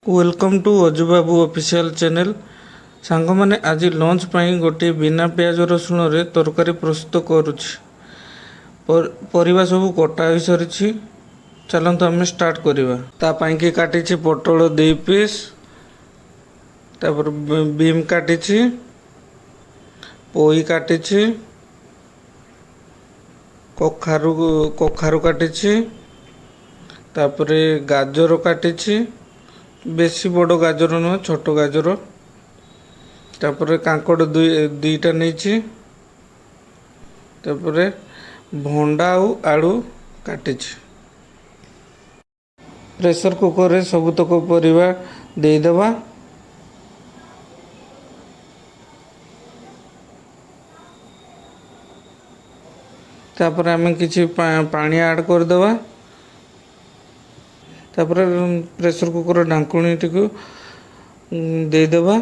Welcome to अजू बाबू official channel. सांग मैंने आज लंच पाई गोटे बिना प्याज रसुण रे तरकारी प्रस्तुत करुछि। परिबा सब कटा हो सारी। चलते आम स्टार्ट करवा। तापाई कि काटी पटल 2 पीस, तापर बीम काटी, पोई काटी, कखारु कखारु काटी, तापर गाजर काटी, बेसी बड़ गाजर नुह छोट गाजर, तापर कांकड़ दुईटा नहीं, तापर भंडा आलू काटी। प्रेशर कुकर रे सबुतक परिवा देदेवा। तापर आम किसी पानी ऐड करदेवा। तापर प्रेशर कुकर ढांकुणी टी देदेवा।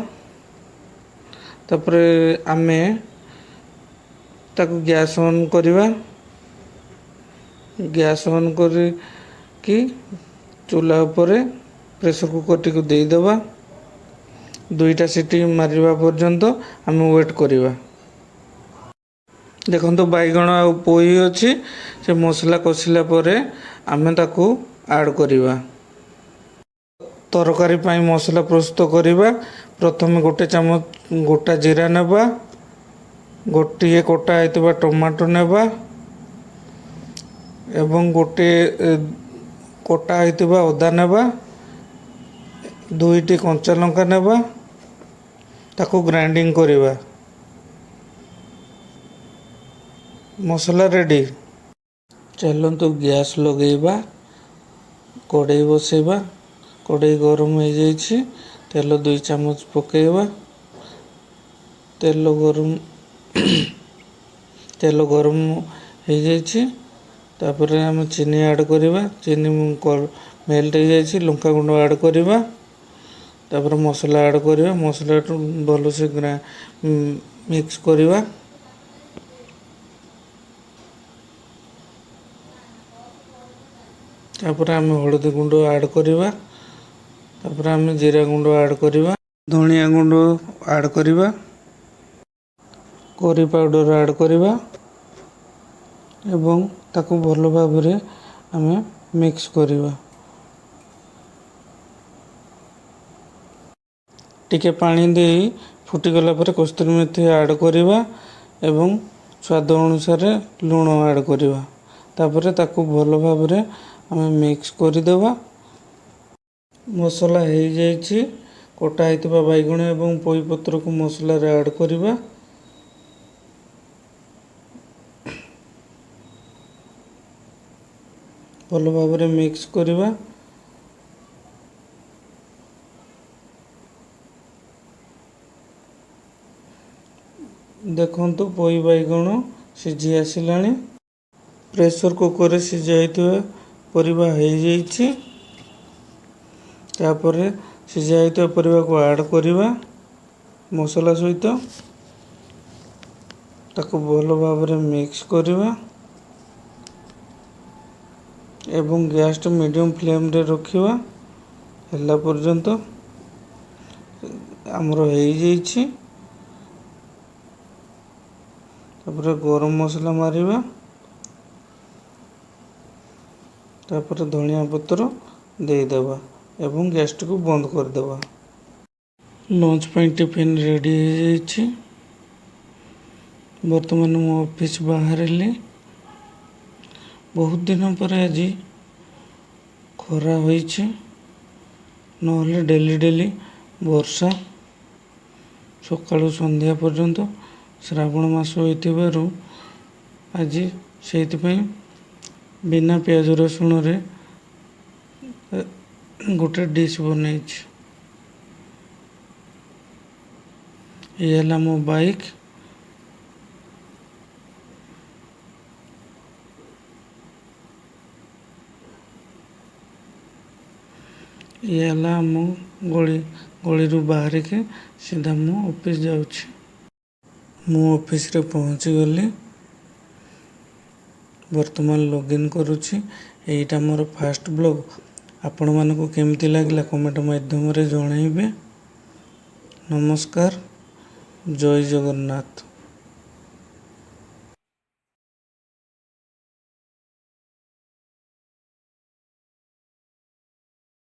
तापर आमे ताकू गैस ऑन करवा। गैस ऑन कि चूल्हा पर प्रेशर कुकर टी देदेवा। 2टा सीटी मारिबा पर्यंत आम वेट करवा। देखो बैगण आ पोई अच्छी से मसला कषिला आमे ताकू ऐड करवा। तरकारी पाई मसला प्रस्तुत करवा। प्रथम गोटे चामच गोटा जीरा नेबा, गोटे कटा होइतिबा टमाटो नेबा एवं गोटे कटा होइतिबा अदा नेबा, 2टी कंचा लंका नेबा, ताकू ग्राइंडिंग करवा। मसला रेडी। चलतु गैस लगेबा, कड़ाई बसेबा। कड़ाई गरम हो जाइए, तेल 2 चामच पकेबा। तेल गरम हो जाइए, तापर आम चीनी ऐड करवा। चीनी मेल्ट हो जाइए, लंका गुंड ऐड करवा। तापर मसला ऐड करवा। मसला भल से मिक्स करवा। तापर आम हलदी गुंड ऐड करवा। तापर आम जीरा गुंड ऐड करवा, धनिया गुंड ऐड करवा, करी पाउडर ऐड करवा एवं ताकू भल भाव आम मिक्स करवा। टिके पानी दे फुटीगला कस्तूरी मेथी ऐड करवा एवं स्वाद अनुसार लुण ऐड करवा। तापर ताकू भल भाव आम मिक्स करदेवा। मसला हो जाइए, कटा होइतिबा बैगण एवं पोई पत्र को मसला ऐड करवा। भल भाव मिक्स करवा। देखंतु पोई बैगण सिझी आसिलानी। प्रेशर कुकर सिझा परिबा हो जाइए। तापर सिझा होइतिबा परिबा को ऐड करवा मसला सहित। ताकू भल भाव मिक्स करवा एवं गैस मीडियम फ्लेम रे रखिवा हल्ला पर्यंत। आमर हो जाइए। तापर गरम मसला मारिबा। तापर धनिया पत्र देदेवा एवं गैस को बंद करदेवा। लंच पाई टिफिन रेडी हो जाइए। बर्तमान मो ऑफिस बाहर बहुत दिन पर आज खरा होइछि, नहले डेली डेली वर्षा सकाळु संध्या पर्यंत। श्रावण मास होइतिबारु आज सेइथिपई बिना प्याज रसुण रे गोटे डिश बनई। ये मो बाइक। ये आम गली रू बाहर के सीधा मु ऑफिस जाऊँ। मु ऑफिस रे पहुँची गली। वर्तमान लॉगिन करुछि। एटा मोर फास्ट ब्लॉग। ଆପଣମାନଙ୍କୁ କେମିତି ଲାଗିଲା କମେଣ୍ଟ ମାଧ୍ୟମରେ ଜଣାଇବେ। ନମସ୍କାର, ଜୟ ଜଗନ୍ନାଥ।